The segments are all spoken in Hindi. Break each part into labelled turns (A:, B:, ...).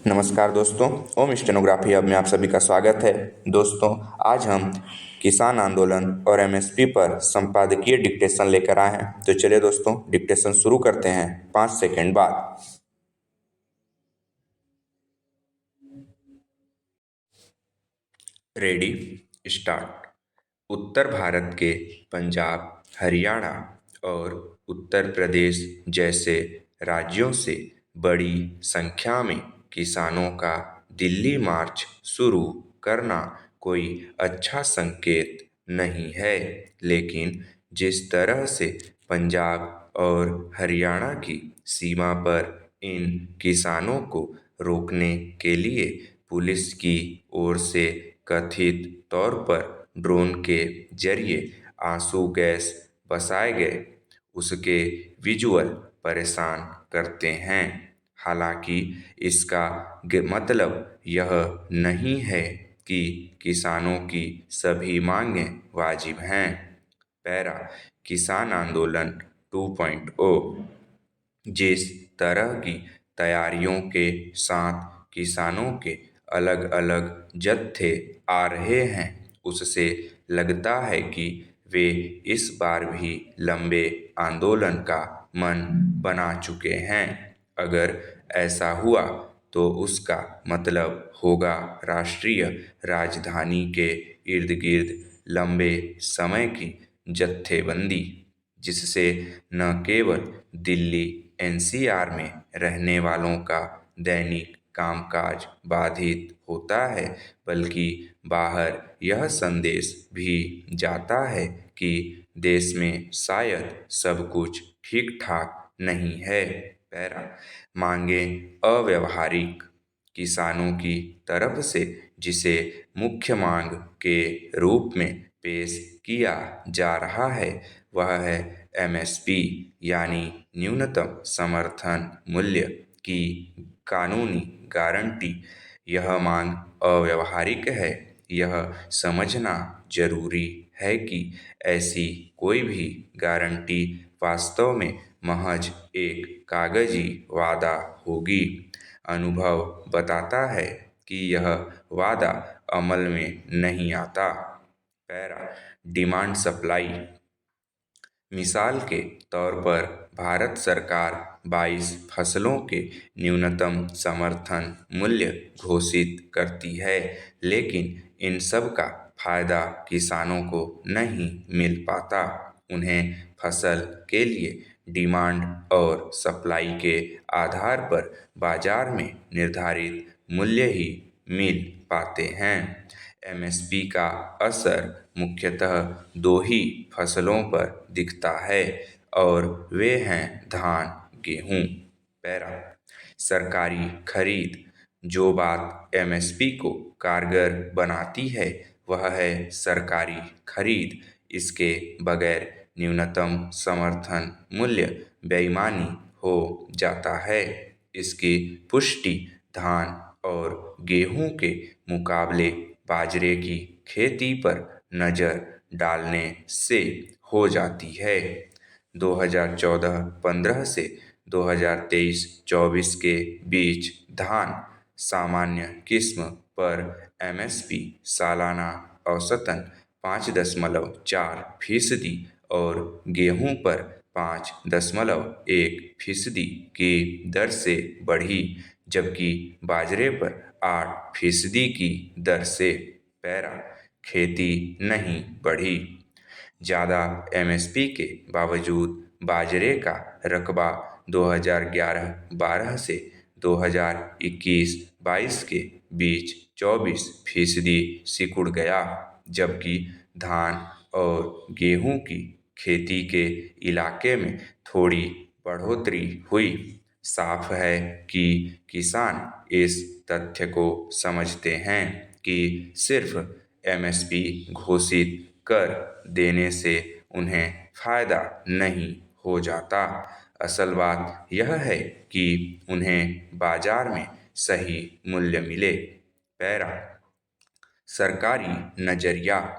A: नमस्कार दोस्तों, ओम स्टेनोग्राफी हब में आप सभी का स्वागत है। दोस्तों, आज हम किसान आंदोलन और एमएसपी पर संपादकीय डिक्टेशन लेकर आए हैं। तो चलिए दोस्तों, डिक्टेशन शुरू करते हैं 5 सेकंड बाद। Ready, start. उत्तर भारत के पंजाब, हरियाणा और उत्तर प्रदेश जैसे राज्यों से बड़ी संख्या में किसानों का दिल्ली मार्च शुरू करना कोई अच्छा संकेत नहीं है, लेकिन जिस तरह से पंजाब और हरियाणा की सीमा पर इन किसानों को रोकने के लिए पुलिस की ओर से कथित तौर पर ड्रोन के जरिए आंसू गैस बरसाए गए, उसके विजुअल परेशान करते हैं। हालांकि इसका मतलब यह नहीं है कि किसानों की सभी मांगें वाजिब हैं। पैरा किसान आंदोलन 2.0 जिस तरह की तैयारियों के साथ किसानों के अलग अलग जत्थे आ रहे हैं, उससे लगता है कि वे इस बार भी लंबे आंदोलन का मन बना चुके हैं। अगर ऐसा हुआ तो उसका मतलब होगा राष्ट्रीय राजधानी के इर्द गिर्द लंबे समय की जत्थेबंदी, जिससे न केवल दिल्ली एनसीआर में रहने वालों का दैनिक कामकाज बाधित होता है, बल्कि बाहर यह संदेश भी जाता है कि देश में शायद सब कुछ ठीक ठाक नहीं है। पैरा मांगे अव्यवहारिक किसानों की तरफ से जिसे मुख्य मांग के रूप में पेश किया जा रहा है, वह है एमएसपी यानी न्यूनतम समर्थन मूल्य की कानूनी गारंटी। यह मांग अव्यवहारिक है। यह समझना जरूरी है कि ऐसी कोई भी गारंटी वास्तव में महज एक कागजी वादा होगी। अनुभव बताता है कि यह वादा अमल में नहीं आता। पैरा डिमांड सप्लाई मिसाल के तौर पर भारत सरकार 22 फसलों के न्यूनतम समर्थन मूल्य घोषित करती है, लेकिन इन सब का फायदा किसानों को नहीं मिल पाता। उन्हें फसल के लिए डिमांड और सप्लाई के आधार पर बाजार में निर्धारित मूल्य ही मिल पाते हैं। एमएसपी का असर मुख्यतः दो ही फसलों पर दिखता है और वे हैं धान, गेहूं। पैरा सरकारी खरीद जो बात एमएसपी को कारगर बनाती है, वह है सरकारी खरीद। इसके बगैर न्यूनतम समर्थन मूल्य बेईमानी हो जाता है। इसकी पुष्टि धान और गेहूं के मुकाबले बाजरे की खेती पर नज़र डालने से हो जाती है। 2014-15 से 2023-24 के बीच धान सामान्य किस्म पर एमएसपी सालाना औसतन 5.4% और गेहूं पर 5.1% की दर से बढ़ी, जबकि बाजरे पर 8% की दर से। पैरा खेती नहीं बढ़ी। ज़्यादा एमएसपी के बावजूद बाजरे का रकबा 2011-12 से 2021-22 के बीच 24% सिकुड़ गया, जबकि धान और गेहूं की खेती के इलाके में थोड़ी बढ़ोतरी हुई। साफ है कि किसान इस तथ्य को समझते हैं कि सिर्फ एमएसपी घोषित कर देने से उन्हें फायदा नहीं हो जाता। असल बात यह है कि उन्हें बाजार में सही मूल्य मिले। पैरा सरकारी नजरिया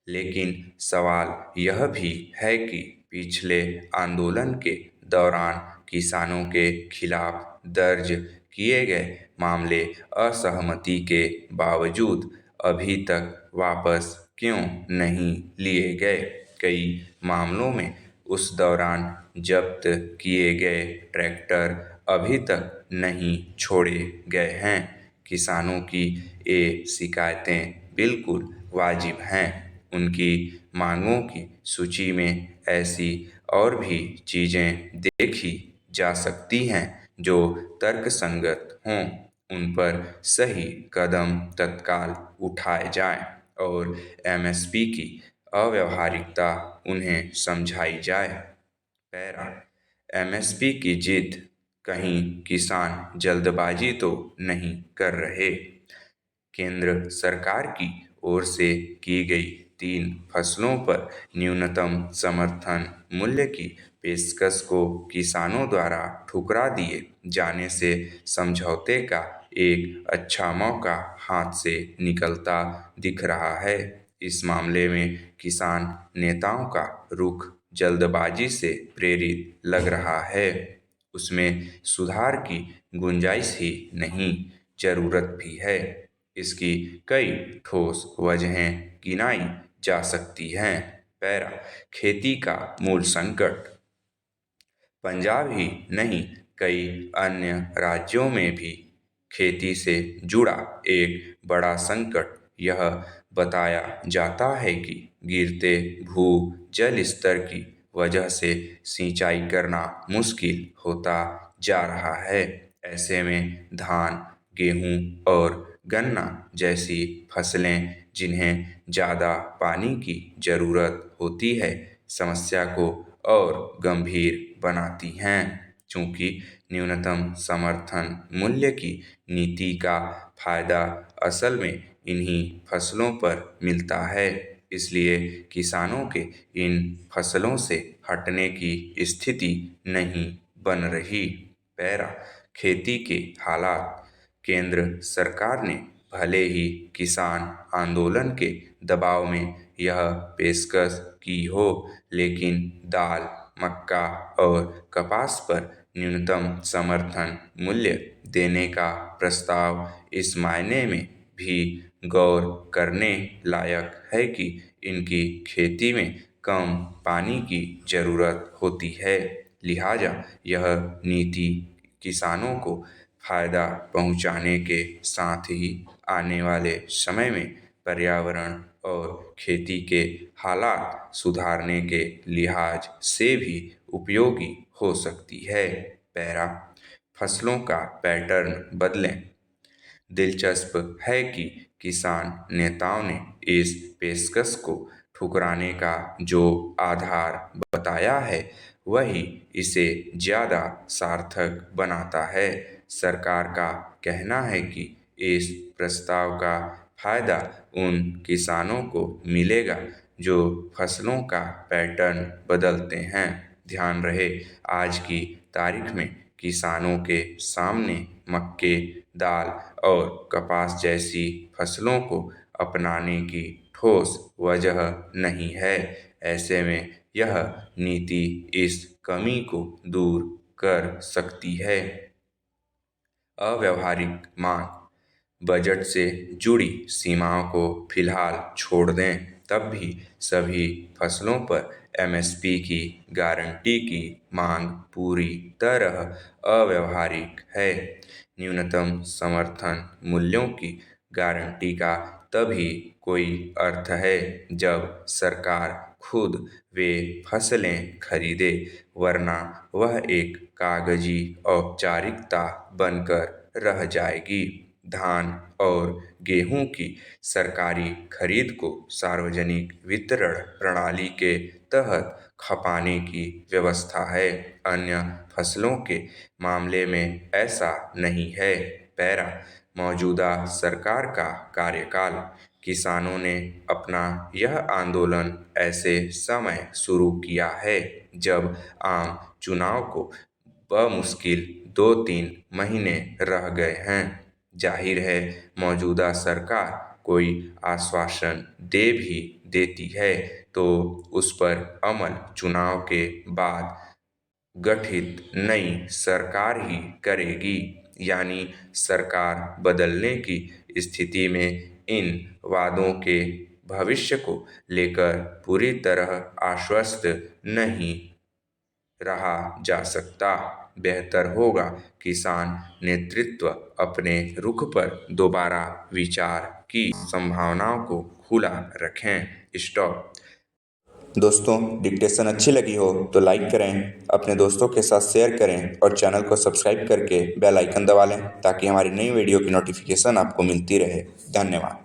A: लेकिन सवाल यह भी है कि पिछले आंदोलन के दौरान किसानों के खिलाफ दर्ज किए गए मामले असहमति के बावजूद अभी तक वापस क्यों नहीं लिए गए। कई मामलों में उस दौरान जब्त किए गए ट्रैक्टर अभी तक नहीं छोड़े गए हैं। किसानों की ये शिकायतें बिल्कुल वाजिब हैं। उनकी मांगों की सूची में ऐसी और भी चीज़ें देखी जा सकती हैं जो तर्कसंगत हों। उन पर सही कदम तत्काल उठाए जाएं और एमएसपी की अव्यावहारिकता उन्हें समझाई जाए। पैरा एमएसपी की जिद कहीं किसान जल्दबाजी तो नहीं कर रहे। केंद्र सरकार की ओर से की गई 3 फसलों पर न्यूनतम समर्थन मूल्य की पेशकश को किसानों द्वारा ठुकरा दिए जाने से समझौते का एक अच्छा मौका हाथ से निकलता दिख रहा है। इस मामले में किसान नेताओं का रुख जल्दबाजी से प्रेरित लग रहा है। उसमें सुधार की गुंजाइश ही नहीं, जरूरत भी है। इसकी कई ठोस वजहें गिनाई जा सकती हैं। पैरा खेती का मूल संकट पंजाब ही नहीं, कई अन्य राज्यों में भी खेती से जुड़ा एक बड़ा संकट यह बताया जाता है कि गिरते भू जल स्तर की वजह से सिंचाई करना मुश्किल होता जा रहा है। ऐसे में धान, गेहूं और गन्ना जैसी फसलें जिन्हें ज़्यादा पानी की ज़रूरत होती है, समस्या को और गंभीर बनाती हैं। चूँकि न्यूनतम समर्थन मूल्य की नीति का फायदा असल में इन्हीं फसलों पर मिलता है, इसलिए किसानों के इन फसलों से हटने की स्थिति नहीं बन रही। पैरा खेती के हालात केंद्र सरकार ने भले ही किसान आंदोलन के दबाव में यह पेशकश की हो, लेकिन दाल, मक्का और कपास पर न्यूनतम समर्थन मूल्य देने का प्रस्ताव इस मायने में भी गौर करने लायक है कि इनकी खेती में कम पानी की ज़रूरत होती है। लिहाजा यह नीति किसानों को फायदा पहुंचाने के साथ ही आने वाले समय में पर्यावरण और खेती के हालात सुधारने के लिहाज से भी उपयोगी हो सकती है। पैरा फसलों का पैटर्न बदलें दिलचस्प है कि किसान नेताओं ने इस पेशकश को ठुकराने का जो आधार बताया है, वही इसे ज़्यादा सार्थक बनाता है। सरकार का कहना है कि इस प्रस्ताव का फायदा उन किसानों को मिलेगा जो फसलों का पैटर्न बदलते हैं। ध्यान रहे, आज की तारीख में किसानों के सामने मक्के, दाल और कपास जैसी फसलों को अपनाने की ठोस वजह नहीं है। ऐसे में यह नीति इस कमी को दूर कर सकती है। अव्यावहारिक मांग बजट से जुड़ी सीमाओं को फिलहाल छोड़ दें, तब भी सभी फसलों पर एमएसपी की गारंटी की मांग पूरी तरह अव्यावहारिक है। न्यूनतम समर्थन मूल्यों की गारंटी का तभी कोई अर्थ है जब सरकार खुद वे फसलें खरीदे, वरना वह एक कागजी औपचारिकता बनकर रह जाएगी। धान और गेहूं की सरकारी खरीद को सार्वजनिक वितरण प्रणाली के तहत खपाने की व्यवस्था है। अन्य फसलों के मामले में ऐसा नहीं है। पैरा मौजूदा सरकार का कार्यकाल किसानों ने अपना यह आंदोलन ऐसे समय शुरू किया है जब आम चुनाव को बमुश्किल 2-3 महीने रह गए हैं। जाहिर है, मौजूदा सरकार कोई आश्वासन दे भी देती है तो उस पर अमल चुनाव के बाद गठित नई सरकार ही करेगी। यानी सरकार बदलने की स्थिति में इन वादों के भविष्य को लेकर पूरी तरह आश्वस्त नहीं रहा जा सकता। बेहतर होगा किसान नेतृत्व अपने रुख पर दोबारा विचार की संभावनाओं को खुला रखें। स्टॉप। दोस्तों, डिक्टेशन अच्छी लगी हो तो लाइक करें, अपने दोस्तों के साथ शेयर करें और चैनल को सब्सक्राइब करके बेल आइकन दबा लें ताकि हमारी नई वीडियो की नोटिफिकेशन आपको मिलती रहे। धन्यवाद।